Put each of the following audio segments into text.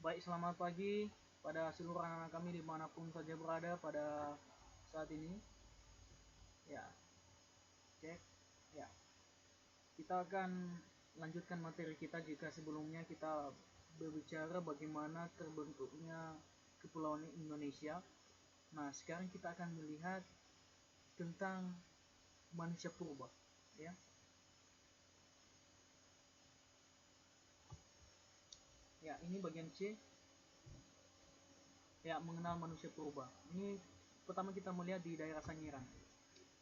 Baik, selamat pagi pada seluruh anak-anak kami dimanapun saja berada pada saat ini. Ya, cek. Ya, kita akan lanjutkan materi kita jika sebelumnya kita berbicara bagaimana terbentuknya Kepulauan Indonesia. Nah, sekarang kita akan melihat tentang manusia purba. Ya, ya ini bagian C. Ya, mengenal manusia purba. Ini pertama kita melihat di daerah Sangiran.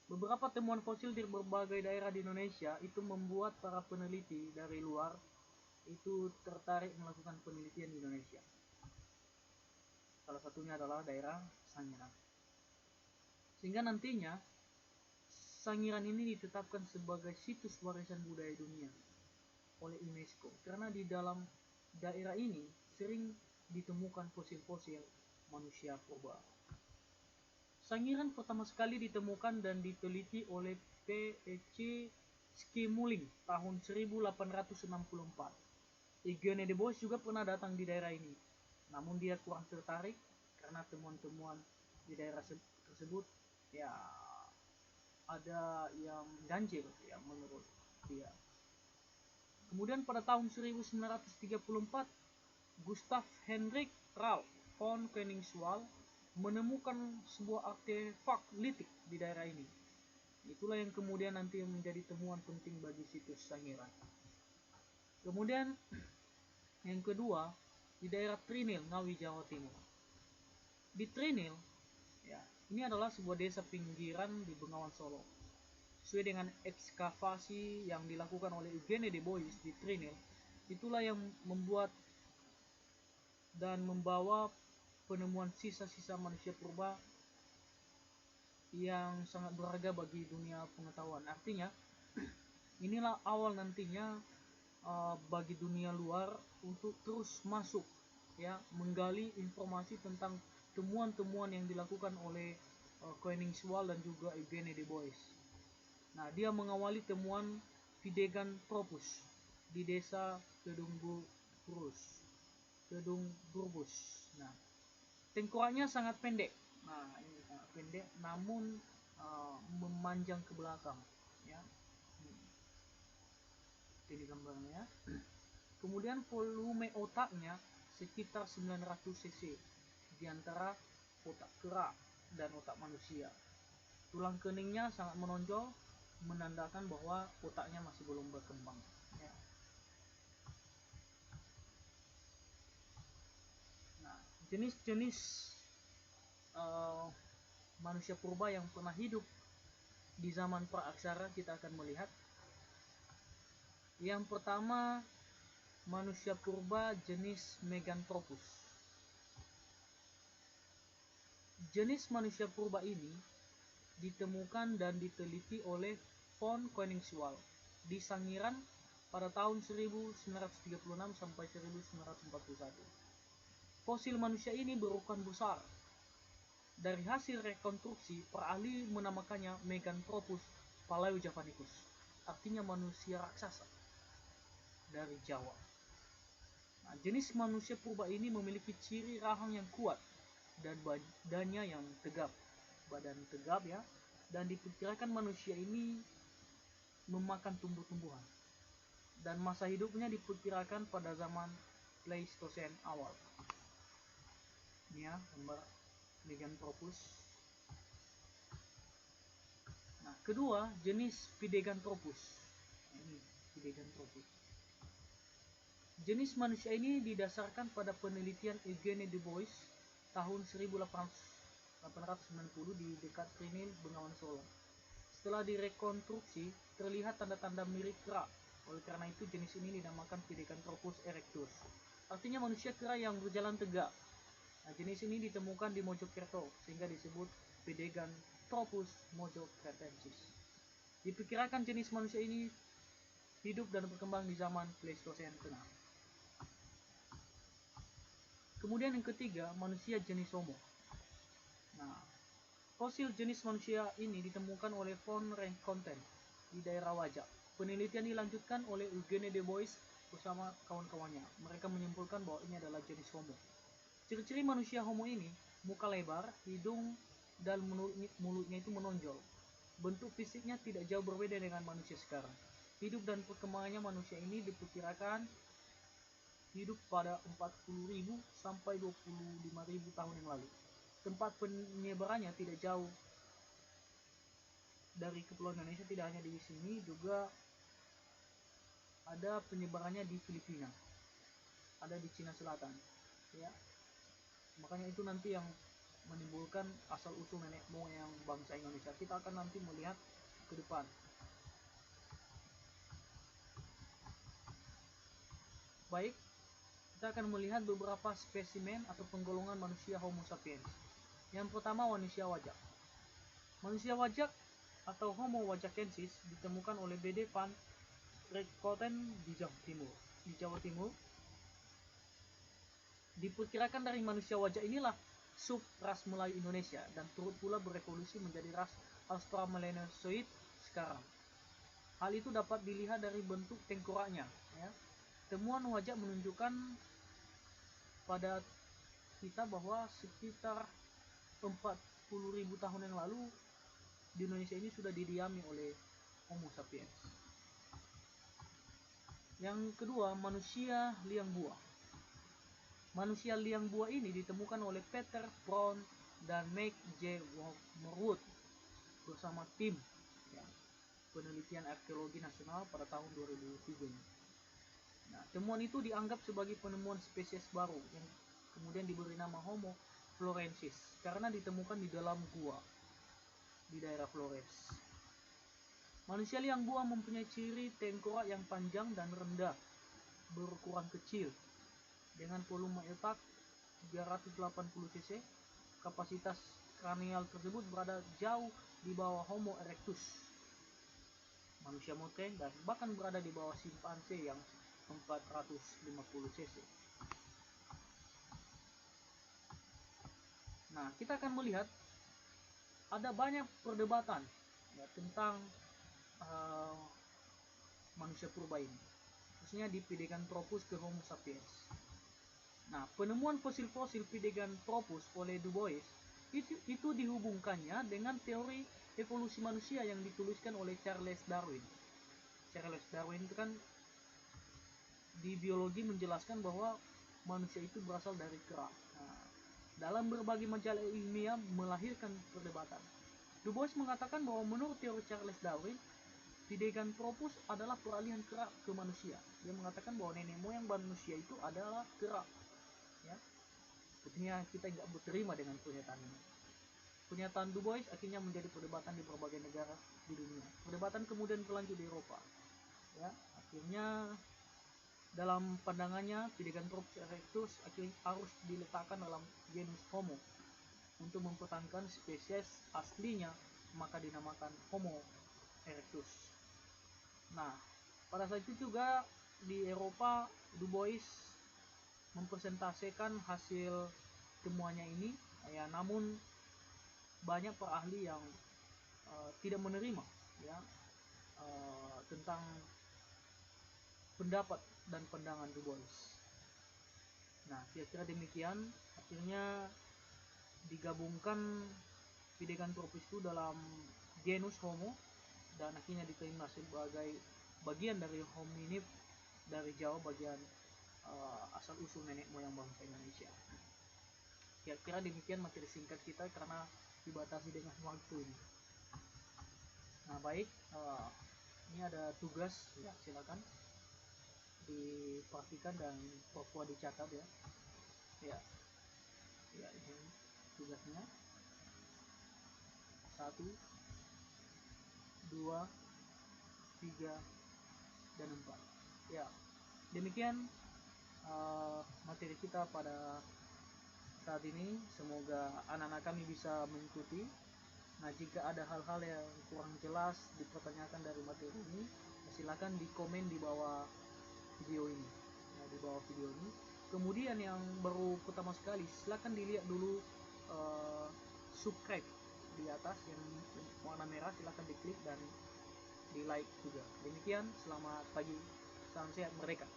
Beberapa temuan fosil di berbagai daerah di Indonesia itu membuat para peneliti dari luar itu tertarik melakukan penelitian di Indonesia. Salah satunya adalah daerah Sangiran. Sehingga nantinya Sangiran ini ditetapkan sebagai situs warisan budaya dunia oleh UNESCO karena di dalam daerah ini sering ditemukan fosil-fosil manusia purba. Sangiran pertama sekali ditemukan dan diteliti oleh P.E.C. Skimuling tahun 1864. Eugene de Bois juga pernah datang di daerah ini, namun dia kurang tertarik karena temuan-temuan di daerah tersebut ya ada yang ganjil ya menurut dia. Kemudian pada tahun 1934 Gustav Hendrik Ralph von Koenigswald menemukan sebuah artefak litik di daerah ini. Itulah yang kemudian nanti menjadi temuan penting bagi situs Sangiran. Kemudian yang kedua di daerah Trinil, Ngawi, Jawa Timur. Di Trinil, ya, ini adalah sebuah desa pinggiran di Bengawan Solo. Sesuai dengan ekskavasi yang dilakukan oleh Eugene de Bois di Trinil, itulah yang membuat dan membawa penemuan sisa-sisa manusia purba yang sangat berharga bagi dunia pengetahuan. Artinya, inilah awal nantinya bagi dunia luar untuk terus masuk ya menggali informasi tentang temuan-temuan yang dilakukan oleh Koenigswald dan juga Eugene de Bois. Nah, dia mengawali temuan Pithecanthropus di desa Kedung Burbus. Nah, tengkoraknya sangat pendek. Nah, ini sangat pendek namun memanjang ke belakang ya. Ini gambarnya. Kemudian volume otaknya sekitar 900 cc di antara otak kera dan otak manusia. Tulang keningnya sangat menonjol menandakan bahwa otaknya masih belum berkembang ya. Nah, jenis-jenis manusia purba yang pernah hidup di zaman praaksara kita akan melihat. Yang pertama, manusia purba jenis Meganthropus. Jenis manusia purba ini ditemukan dan diteliti oleh von Koenigswald di Sangiran pada tahun 1936 sampai 1941. Fosil manusia ini berukuran besar. Dari hasil rekonstruksi, para ahli menamakannya Meganthropus palaeojavanicus, artinya manusia raksasa dari Jawa. Nah, jenis manusia purba ini memiliki ciri rahang yang kuat dan badannya yang tegap, badan tegap ya, dan diperkirakan manusia ini memakan tumbuh-tumbuhan. Dan masa hidupnya diperkirakan pada zaman Pleistosen awal. Ini ya, gambar Meganthropus. Nah, kedua, jenis Pithecanthropus. Ini Pithecanthropus. Jenis manusia ini didasarkan pada penelitian Eugene de Bois tahun 1890 di dekat Trinil, Bengawan Solo. Setelah direkonstruksi, terlihat tanda-tanda mirip kera. Oleh karena itu, jenis ini dinamakan Pithecanthropus erectus. Artinya manusia kera yang berjalan tegak. Nah, jenis ini ditemukan di Mojokerto, sehingga disebut Pithecanthropus mojokertensis. Diperkirakan jenis manusia ini hidup dan berkembang di zaman Pleistosen Tengah. Kemudian yang ketiga, manusia jenis Homo. Nah, fosil jenis manusia ini ditemukan oleh von Renconten di daerah Wajak. Penelitian dilanjutkan oleh Eugene de Bois bersama kawan-kawannya. Mereka menyimpulkan bahwa ini adalah jenis Homo. Ciri-ciri manusia Homo ini, muka lebar, hidung dan mulutnya itu menonjol. Bentuk fisiknya tidak jauh berbeda dengan manusia sekarang. Hidup dan perkembangannya manusia ini diperkirakan hidup pada 40.000 sampai 25.000 tahun yang lalu. Tempat penyebarannya tidak jauh dari Kepulauan Indonesia, tidak hanya di sini, juga ada penyebarannya di Filipina, ada di Cina Selatan, ya. Makanya itu nanti yang menimbulkan asal usul nenek moyang bangsa Indonesia. Kita akan nanti melihat ke depan. Baik, kita akan melihat beberapa spesimen atau penggolongan manusia Homo sapiens. Yang pertama, manusia wajak. Manusia wajak atau Homo wajakensis ditemukan oleh B.D. van Richthofen di Jawa Timur. Diperkirakan dari manusia wajak inilah sub ras Melayu Indonesia dan turut pula berevolusi menjadi ras Australopithecus sekarang. Hal itu dapat dilihat dari bentuk tengkoraknya, ya. Temuan wajak menunjukkan pada kita bahwa sekitar 40.000 tahun yang lalu di Indonesia ini sudah didiami oleh Homo sapiens. Yang kedua, manusia liang buah. Manusia liang buah ini ditemukan oleh Peter Brown dan Meg J. Morwood bersama tim, ya, penelitian arkeologi nasional pada tahun 2003. Nah, temuan itu dianggap sebagai penemuan spesies baru yang kemudian diberi nama Homo florensis karena ditemukan di dalam gua di daerah Flores. Manusia liang buah mempunyai ciri tengkorak yang panjang dan rendah, berukuran kecil, dengan volume otak 380 cc. Kapasitas kranial tersebut berada jauh di bawah Homo erectus, manusia modern, dan bahkan berada di bawah simpanse yang 450 cc. Nah, kita akan melihat ada banyak perdebatan, ya, tentang manusia purba ini, khususnya di Pithecanthropus ke Homo sapiens. Nah, penemuan fosil-fosil Pithecanthropus oleh Du Bois itu dihubungkannya dengan teori evolusi manusia yang dituliskan oleh Charles Darwin. Charles Darwin itu kan di biologi menjelaskan bahwa manusia itu berasal dari kera. Nah, dalam berbagai majalah ilmiah melahirkan perdebatan. Du Bois mengatakan bahwa menurut teori Charles Darwin, Pithecanthropus adalah peralihan kera ke manusia. Dia mengatakan bahwa nenek moyang manusia itu adalah kera. Ya, artinya kita tidak berterima dengan pernyataan ini. Pernyataan Du Bois akhirnya menjadi perdebatan di berbagai negara di dunia. Perdebatan kemudian berlanjut di Eropa. Ya, akhirnya dalam pandangannya Pithecanthropus erectus akhirnya harus diletakkan dalam genus Homo. Untuk mempertahankan spesies aslinya, maka dinamakan Homo erectus. Nah, pada saat itu juga di Eropa Du Bois mempresentasikan hasil temuannya ini, ya, namun banyak para ahli yang tidak menerima, ya, tentang pendapat dan pandangan Du Bois. Nah, kira-kira demikian. Akhirnya digabungkan Pithecanthropus itu dalam genus Homo dan akhirnya diterima sebagai bagian dari hominid dari Jawa, bagian asal usul nenek moyang bangsa Indonesia. Kira-kira demikian materi singkat kita karena dibatasi dengan waktu ini. Nah, baik, ini ada tugas, ya, silakan diperhatikan dan Papua dicatat, ya. Ya, ini tugasnya 1, 2, 3, dan 4. Ya, demikian materi kita pada saat ini. Semoga anak-anak kami bisa mengikuti. Nah, jika ada hal-hal yang kurang jelas dipertanyakan dari materi ini, silakan di komen di bawah video ini, ya, di bawah video ini. Kemudian yang baru pertama sekali, silakan dilihat dulu subscribe di atas yang warna merah, silakan diklik dan di like juga. Demikian, selamat pagi, salam sehat, merdeka.